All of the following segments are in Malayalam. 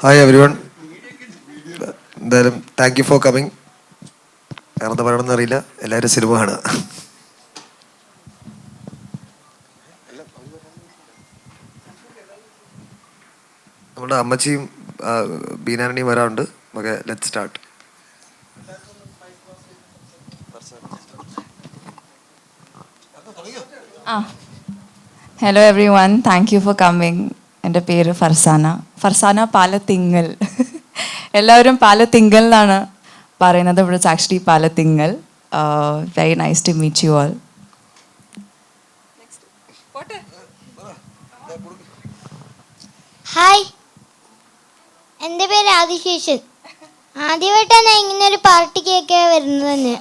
Hi every one. എന്തായാലും താങ്ക് യു ഫോർ കമ്മിങ്. വേറെന്താ പറയണമെന്ന് അറിയില്ല, എല്ലാവരും സിനിമ കാണുക. നമ്മുടെ അമ്മച്ചിയും ബീനാനണിയും വരാറുണ്ട്. Okay, let start. Hello everyone, thank you for coming. എൻ്റെ പേര് ഫർസാന പാലത്തിങ്ങൽ. എല്ലാവരും പാലത്തിങ്കൽ എന്നാണ് പറയുന്നത്, ഇവിടെ it's actually Palathingal. Very nice to meet you all. Hi, എൻ്റെ പേര് ആദിശേഷൻ. ആദ്യമായിട്ടാണ് ഇങ്ങനെ ഒരു പാർട്ടിക്കൊക്കെ വരുന്നത് തന്നെ.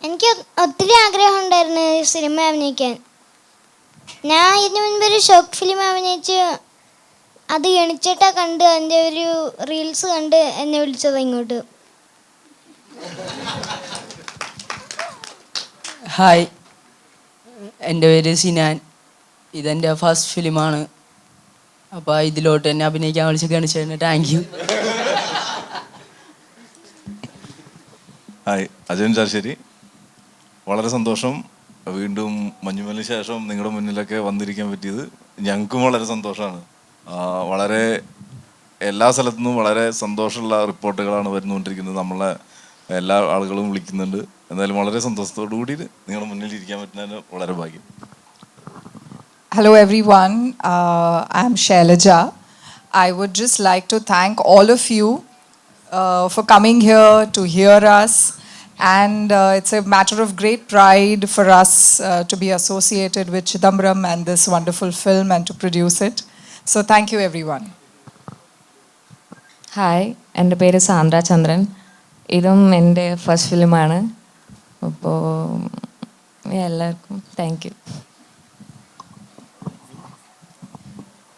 എനിക്ക് ഒത്തിരി ആഗ്രഹം ഉണ്ടായിരുന്നു സിനിമ അഭിനയിക്കാൻ. ഞാൻ ഇതിനു മുൻപ് ഒരു ഷോർട്ട് ഫിലിം അഭിനയിച്ച് അത് ഗണിച്ചിട്ടാ കണ്ട്, അതിൻ്റെ ഒരു റീൽസ് കണ്ട് എന്നെ വിളിച്ചത് ഇങ്ങോട്ട്. ഹായ്, എൻ്റെ പേര് സിനാൻ. ഇതെൻ്റെ ഫസ്റ്റ് ഫിലിമാണ്. അപ്പോൾ ഇതിലോട്ട് എന്നെ അഭിനയിക്കാൻ വിളിച്ച് ഗണിച്ചതിന് താങ്ക് യു. ഹായ്, അജയൻ ചാശ്ശേരി. വളരെ സന്തോഷം വീണ്ടും മഞ്ഞുമലിന് ശേഷം നിങ്ങളുടെ മുന്നിലൊക്കെ വന്നിരിക്കാൻ പറ്റിയത്. ഞങ്ങൾക്കും വളരെ സന്തോഷമാണ്. വളരെ എല്ലാ സ്ഥലത്തു നിന്നും വളരെ സന്തോഷമുള്ള റിപ്പോർട്ടുകളാണ് വരുന്നുകൊണ്ടിരിക്കുന്നത്. നമ്മളെ എല്ലാ ആളുകളും വിളിക്കുന്നുണ്ട്. എന്തായാലും വളരെ സന്തോഷത്തോടു കൂടി നിങ്ങളുടെ മുന്നിൽ ഇരിക്കാൻ പറ്റുന്നതിന് വളരെ ഭാഗ്യം. Hello everyone, I'm Shailaja. I would just like to thank all of you for coming here to hear us, and it's a matter of great pride for us to be associated with Chidambaram and this wonderful film and to produce it. So thank you everyone. Hi, എൻ്റെ പേര് സാന്ദ്ര ചന്ദ്രൻ. ഇതും എൻ്റെ ഫസ്റ്റ് ഫിലിമാണ്. അപ്പോൾ എല്ലാവർക്കും താങ്ക് യു.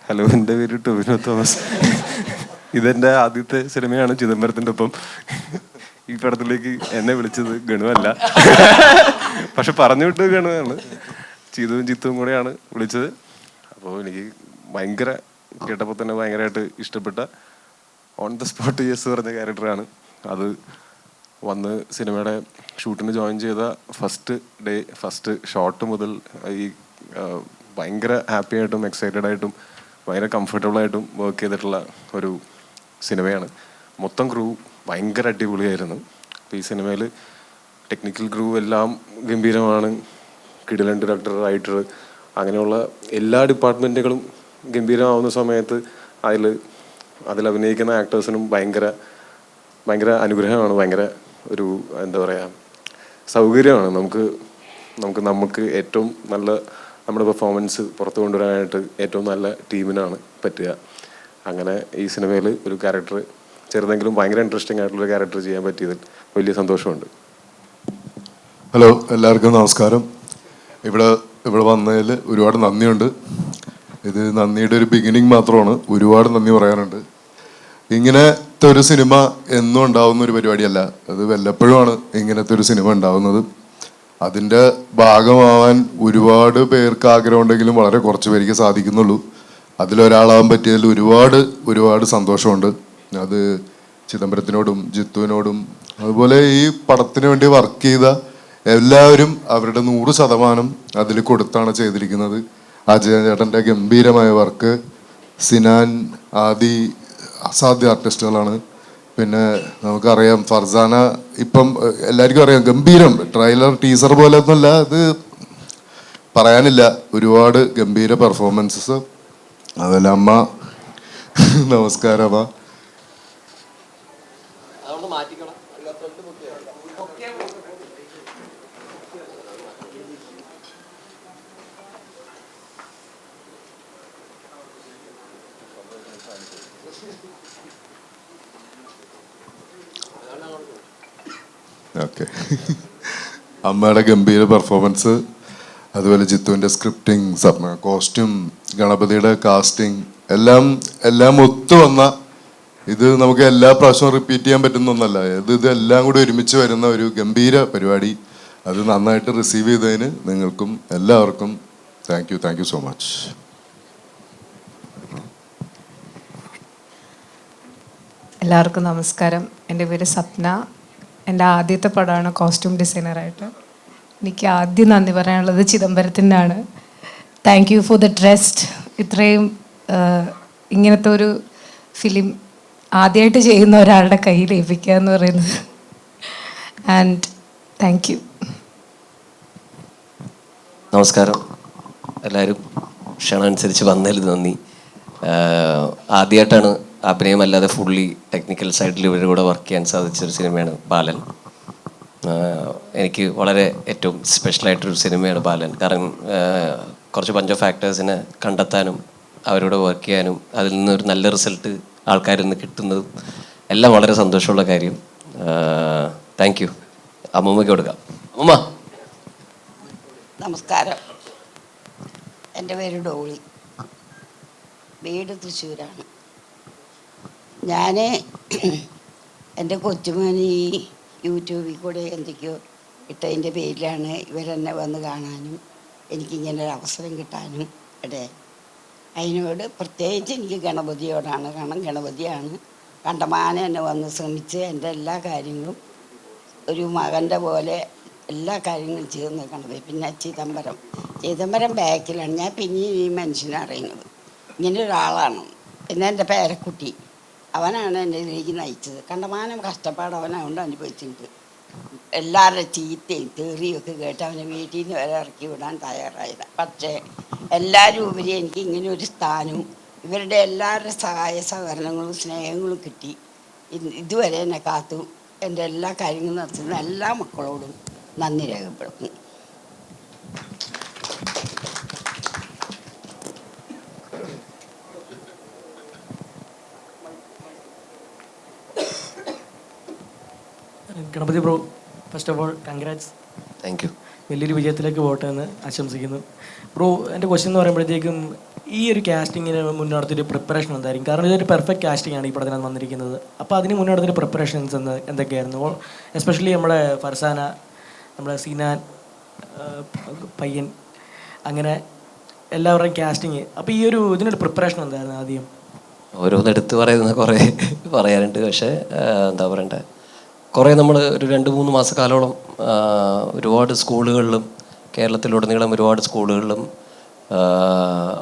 ഹലോ, എൻ്റെ പേര് ടൊവിനോ തോമസ്. ഇതെൻ്റെ ആദ്യത്തെ സിനിമയാണ് ചിദംബരത്തിൻ്റെ ഒപ്പം. ഈ പടത്തിലേക്ക് എന്നെ വിളിച്ചത് ഗണുവല്ല, പക്ഷെ പറഞ്ഞു വിട്ടത് ഗണുവാണ്. ചീതുവും ചിത്തുവും കൂടെയാണ് വിളിച്ചത്. അപ്പോൾ എനിക്ക് ഭയങ്കര കേട്ടപ്പോൾ തന്നെ ഭയങ്കരമായിട്ട് ഇഷ്ടപ്പെട്ട ഓൺ ദ സ്പോട്ട് യെസ് പറഞ്ഞ ക്യാരക്ടറാണ് അത്. വന്ന് സിനിമയുടെ ഷൂട്ടിന് ജോയിൻ ചെയ്ത ഫസ്റ്റ് ഷോട്ട് മുതൽ ഈ ഭയങ്കര ഹാപ്പി ആയിട്ടും എക്സൈറ്റഡ് ആയിട്ടും ഭയങ്കര കംഫർട്ടബിളായിട്ടും വർക്ക് ചെയ്തിട്ടുള്ള ഒരു സിനിമയാണ്. മൊത്തം ക്രൂ ഭയങ്കര അടിപൊളിയായിരുന്നു. അപ്പോൾ ഈ സിനിമയിൽ ടെക്നിക്കൽ ക്രൂ എല്ലാം ഗംഭീരമാണ്. കിടിലൻ ഡയറക്ടർ, റൈറ്റർ, അങ്ങനെയുള്ള എല്ലാ ഡിപ്പാർട്ട്മെൻറ്റുകളും ഗംഭീരമാവുന്ന സമയത്ത് അതിൽ അഭിനയിക്കുന്ന ആക്ടേഴ്സിനും ഭയങ്കര അനുഗ്രഹമാണ്. ഭയങ്കര ഒരു എന്താ പറയുക, സൗകര്യമാണ്. നമുക്ക് ഏറ്റവും നല്ല നമ്മുടെ പെർഫോമൻസ് പുറത്തു കൊണ്ടുവരാനായിട്ട് ഏറ്റവും നല്ല ടീമിനാണ് പറ്റുക. അങ്ങനെ ഈ സിനിമയിൽ ഒരു ക്യാരക്ടർ, ചെറുതെങ്കിലും ഭയങ്കര ഇൻട്രസ്റ്റിംഗ് ആയിട്ടുള്ളൊരു ക്യാരക്ടർ ചെയ്യാൻ പറ്റിയതിൽ വലിയ സന്തോഷമുണ്ട്. ഹലോ, എല്ലാവർക്കും നമസ്കാരം. ഇവിടെ വന്നതിൽ ഒരുപാട് നന്ദിയുണ്ട്. ഇത് നന്ദിയുടെ ഒരു ബിഗിനിങ് മാത്രമാണ്. ഒരുപാട് നന്ദി പറയാനുണ്ട്. ഇങ്ങനത്തെ ഒരു സിനിമ എന്നും ഉണ്ടാവുന്ന ഒരു പരിപാടിയല്ല. അത് വല്ലപ്പോഴുമാണ് ഇങ്ങനത്തെ ഒരു സിനിമ ഉണ്ടാവുന്നത്. അതിൻ്റെ ഭാഗമാവാൻ ഒരുപാട് പേർക്ക് ആഗ്രഹമുണ്ടെങ്കിലും വളരെ കുറച്ച് പേർക്ക് സാധിക്കുന്നുള്ളൂ. അതിലൊരാളാവാൻ പറ്റിയതിൽ ഒരുപാട് സന്തോഷമുണ്ട്. അത് ചിദംബരത്തിനോടും ജിത്തുവിനോടും അതുപോലെ ഈ പടത്തിന് വേണ്ടി വർക്ക് ചെയ്ത എല്ലാവരും അവരുടെ 100% അതിൽ കൊടുത്താണ് ചെയ്തിരിക്കുന്നത്. അജയൻ ചേട്ടൻ്റെ ഗംഭീരമായ വർക്ക്, സിനാൻ, ആദി അസാധ്യ ആർട്ടിസ്റ്റുകളാണ്. പിന്നെ നമുക്കറിയാം ഫർസാന, ഇപ്പം എല്ലാവർക്കും അറിയാം, ഗംഭീരം. ട്രെയിലർ ടീസർ പോലെ ഒന്നുമല്ല, അത് പറയാനില്ല. ഒരുപാട് ഗംഭീര പെർഫോമൻസസ്. അതല്ല അമ്മ, നമസ്കാരം അമ്മ. ഓക്കെ, അമ്മയുടെ ഗംഭീര പെർഫോമൻസ്, അതുപോലെ ജിത്തുവിൻ്റെ സ്ക്രിപ്റ്റിംഗ്, കോസ്റ്റ്യൂം, ഗണപതിയുടെ കാസ്റ്റിംഗ് എല്ലാം ഒത്തു വന്ന ഇത് നമുക്ക് എല്ലാ പ്രാവശ്യവും റിപ്പീറ്റ് ചെയ്യാൻ പറ്റുന്ന ഒന്നല്ല. ഇതെല്ലാം കൂടി ഒരുമിച്ച് വരുന്ന ഒരു ഗംഭീര പരിപാടി. അത് നന്നായിട്ട് റിസീവ് ചെയ്തതിന് നിങ്ങൾക്കും എല്ലാവർക്കും താങ്ക് യു സോ മച്ച്. എല്ലാവർക്കും നമസ്കാരം. എൻ്റെ പേര് സപ്ന. എൻ്റെ ആദ്യത്തെ പടമാണ് കോസ്റ്റ്യൂം ഡിസൈനറായിട്ട്. എനിക്ക് ആദ്യം നന്ദി പറയാനുള്ളത് ചിദംബരത്തിനാണ്. Thank you for the trust. ഇത്രയും ഇങ്ങനത്തെ ഒരു ഫിലിം ആദ്യമായിട്ട് ചെയ്യുന്ന ഒരാളുടെ കയ്യിൽ ഏൽപ്പിക്കുക എന്ന് പറയുന്നത്. And thank you. നമസ്കാരം. എല്ലാവരും ക്ഷണം അനുസരിച്ച് വന്നതിൽ നന്ദി. ആദ്യമായിട്ടാണ് അഭിനയമല്ലാതെ ഫുള്ളി ടെക്നിക്കൽ സൈഡിൽ ഇവരുടെ കൂടെ വർക്ക് ചെയ്യാൻ സാധിച്ചൊരു സിനിമയാണ് ബാലൻ. എനിക്ക് വളരെ ഏറ്റവും സ്പെഷ്യലായിട്ടൊരു സിനിമയാണ് ബാലൻ. കാരണം കുറച്ച് ബഞ്ച് ഓഫ് ഫാക്ടേഴ്സിനെ കണ്ടെത്താനും അവരോട് വർക്ക് ചെയ്യാനും അതിൽ നിന്നൊരു നല്ല റിസൾട്ട് ആൾക്കാരിൽ നിന്ന് കിട്ടുന്നതും എല്ലാം വളരെ സന്തോഷമുള്ള കാര്യം. Thank you. അമ്മൂമ്മയ്ക്ക് കൊടുക്കാം. അമ്മൂമ്മ. നമസ്കാരം. എൻ്റെ പേര് ഡോളി. വീട് തൃശ്ശൂരാണ്. ഞാൻ എൻ്റെ കൊച്ചുമോൻ ഈ യൂട്യൂബിൽ കൂടെ എന്തൊക്കെയോ ഇട്ടതിൻ്റെ പേരിലാണ് ഇവരെന്നെ വന്ന് കാണാനും എനിക്കിങ്ങനെ ഒരു അവസരം കിട്ടാനും ഇടയായി. അതിനോട് പ്രത്യേകിച്ച് എനിക്ക് ഗണപതിയോടാണ്. കാരണം ഗണപതിയാണ് കണ്ടമാനം എന്നെ വന്ന് ശ്രമിച്ച് എൻ്റെ എല്ലാ കാര്യങ്ങളും ഒരു മകൻ്റെ പോലെ എല്ലാ കാര്യങ്ങളും ചെയ്ത് നിൽക്കണത്. പിന്നെ ചിദംബരം ബാക്കിലാണ്. ഞാൻ പിന്നെ ഈ മനുഷ്യനെ അറിയുന്നത് ഇങ്ങനെ ഒരാളാണ്. പിന്നെ എൻ്റെ പേരക്കുട്ടി അവനാണ് എന്നെ ഇതിലേക്ക് നയിച്ചത്. കണ്ടമാനം കഷ്ടപ്പാട് അവനതുകൊണ്ട് അനുഭവിച്ചിട്ടുണ്ട്. എല്ലാവരുടെ ചീത്തയും തെറിയൊക്കെ കേട്ട് അവനെ വീട്ടിൽ നിന്ന് വരെ ഇറക്കി വിടാൻ തയ്യാറായത്. പക്ഷേ എല്ലാവരും ഉപരി എനിക്ക് ഇങ്ങനെ ഒരു സ്ഥാനവും ഇവരുടെ എല്ലാവരുടെ സഹായ സഹകരണങ്ങളും സ്നേഹങ്ങളും കിട്ടി. ഇതുവരെ എന്നെ കാത്തു എൻ്റെ എല്ലാ കാര്യങ്ങളും നടത്തുന്ന എല്ലാ മക്കളോടും നന്ദി രേഖപ്പെടുത്തുന്നു. Ganapathi bro, first of all congrats. Thank you. വലിയൊരു വിജയത്തിലേക്ക് പോട്ടെ എന്ന് ആശംസിക്കുന്നു. ബ്രോ, എൻ്റെ ക്വസ്റ്റ്യൻ എന്ന് പറയുമ്പോഴത്തേക്കും ഈ ഒരു കാസ്റ്റിങ്ങിന് മുന്നോട്ടൊരു പ്രിപ്പറേഷൻ എന്തായിരിക്കും? കാരണം ഇതൊരു പെർഫെക്റ്റ് കാസ്റ്റിംഗ് ആണ് ഈ പടത്തിനകത്ത് വന്നിരിക്കുന്നത്. അപ്പോൾ അതിന് മുന്നോട്ടൊരു പ്രിപ്പറേഷൻസ് എന്തൊക്കെയായിരുന്നു? എസ്പെഷ്യലി നമ്മുടെ ഫർസാന, നമ്മുടെ സിനാൻ പയ്യൻ, അങ്ങനെ എല്ലാവരുടെയും കാസ്റ്റിങ്. അപ്പോൾ ഈ ഒരു ഇതിനൊരു പ്രിപ്പറേഷൻ എന്തായിരുന്നു ആദ്യം? ഓരോന്നെടുത്ത് പറയുന്ന കുറേ പറയാനുണ്ട്. പക്ഷേ എന്താ പറയണ്ടേ, കുറേ നമ്മൾ ഒരു 2-3 മാസക്കാലോളം ഒരുപാട് സ്കൂളുകളിലും കേരളത്തിലുടനീളം ഒരുപാട് സ്കൂളുകളിലും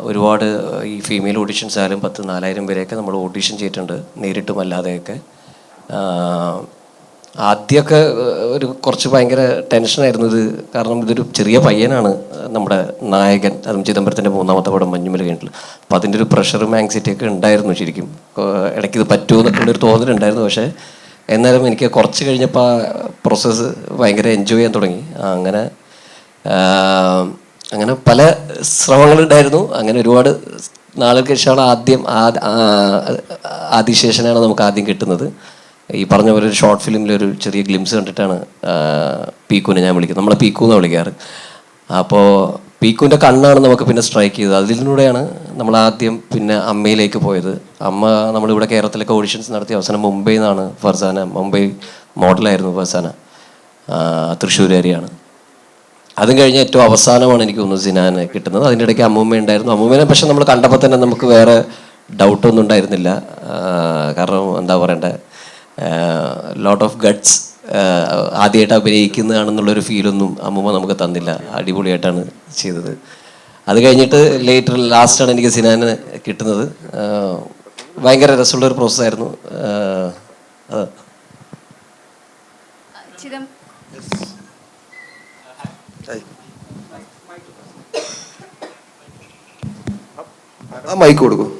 ഒരുപാട് ഈ ഫീമെയിൽ ഓഡീഷൻസ് ആയാലും 10,000-4,000 പേരെയൊക്കെ നമ്മൾ ഓഡീഷൻ ചെയ്തിട്ടുണ്ട്, നേരിട്ടും അല്ലാതെയൊക്കെ. ആദ്യമൊക്കെ ഒരു കുറച്ച് ഭയങ്കര ടെൻഷനായിരുന്നു ഇത്. കാരണം ഇതൊരു ചെറിയ പയ്യനാണ് നമ്മുടെ നായകൻ, അതും ചിദംബരത്തിൻ്റെ 3ാമത്തെ പടം മഞ്ഞുമല കഴിഞ്ഞിട്ട്. അപ്പോൾ അതിൻ്റെ ഒരു പ്രഷറും ആങ്സൈറ്റിയൊക്കെ ഉണ്ടായിരുന്നു. ശരിക്കും ഇടയ്ക്ക് ഇത് പറ്റുമോ എന്നൊക്കെയുള്ളൊരു തോന്നലുണ്ടായിരുന്നു. പക്ഷേ എന്നാലും എനിക്ക് കുറച്ച് കഴിഞ്ഞപ്പോൾ ആ പ്രോസസ്സ് ഭയങ്കര എൻജോയ് ചെയ്യാൻ തുടങ്ങി. അങ്ങനെ പല ശ്രമങ്ങളുണ്ടായിരുന്നു. അങ്ങനെ ഒരുപാട് നാളുകൾക്ക് ശേഷമാണ് ആദിശേഷനാണ് നമുക്ക് ആദ്യം കിട്ടുന്നത്. ഈ പറഞ്ഞ പോലെ ഒരു ഷോർട്ട് ഫിലിമിലൊരു ചെറിയ ഗ്ലിംസ് കണ്ടിട്ടാണ് പീക്കുവിനെ ഞാൻ വിളിക്കുന്നത്. നമ്മളെ പീക്കു എന്നാണ് വിളിക്കാറ്. അപ്പോൾ പീക്കുവിൻ്റെ കണ്ണാണ് നമുക്ക് പിന്നെ സ്ട്രൈക്ക് ചെയ്തത്. അതിലൂടെയാണ് നമ്മൾ ആദ്യം പിന്നെ അമ്മയിലേക്ക് പോയത്. അമ്മ നമ്മളിവിടെ കേരളത്തിലൊക്കെ ഓഡിഷൻസ് നടത്തിയ അവസാനം മുംബൈയിൽ നിന്നാണ് ഫർസാന. മുംബൈ മോഡലായിരുന്നു ഫർസാന, തൃശ്ശൂരുകാരിയാണ്. അതും കഴിഞ്ഞ് ഏറ്റവും അവസാനമാണ് എനിക്ക് തോന്നുന്നു സിനാനെ കിട്ടുന്നത്. അതിൻ്റെ ഇടയ്ക്ക് അമ്മൂമ്മ ഉണ്ടായിരുന്നു. അമ്മൂമ്മേനെ പക്ഷെ നമ്മൾ കണ്ടപ്പോൾ തന്നെ നമുക്ക് വേറെ ഡൗട്ടൊന്നും ഉണ്ടായിരുന്നില്ല. കാരണം എന്താ പറയണ്ടേ, ലോട്ട് ഓഫ് ഗട്ട്സ്, ആദ്യമായിട്ട് അഭിനയിക്കുന്നതാണെന്നുള്ളൊരു ഫീലൊന്നും അമ്മൂമ്മ നമുക്ക് തന്നില്ല. അടിപൊളിയായിട്ടാണ് ചെയ്തത്. അത് കഴിഞ്ഞിട്ട് ലാസ്റ്റാണ് എനിക്ക് സിനാനെ കിട്ടുന്നത്. ഭയങ്കര രസമുള്ളൊരു പ്രോസസ്സായിരുന്നു. മൈക്ക് കൊടുക്കും.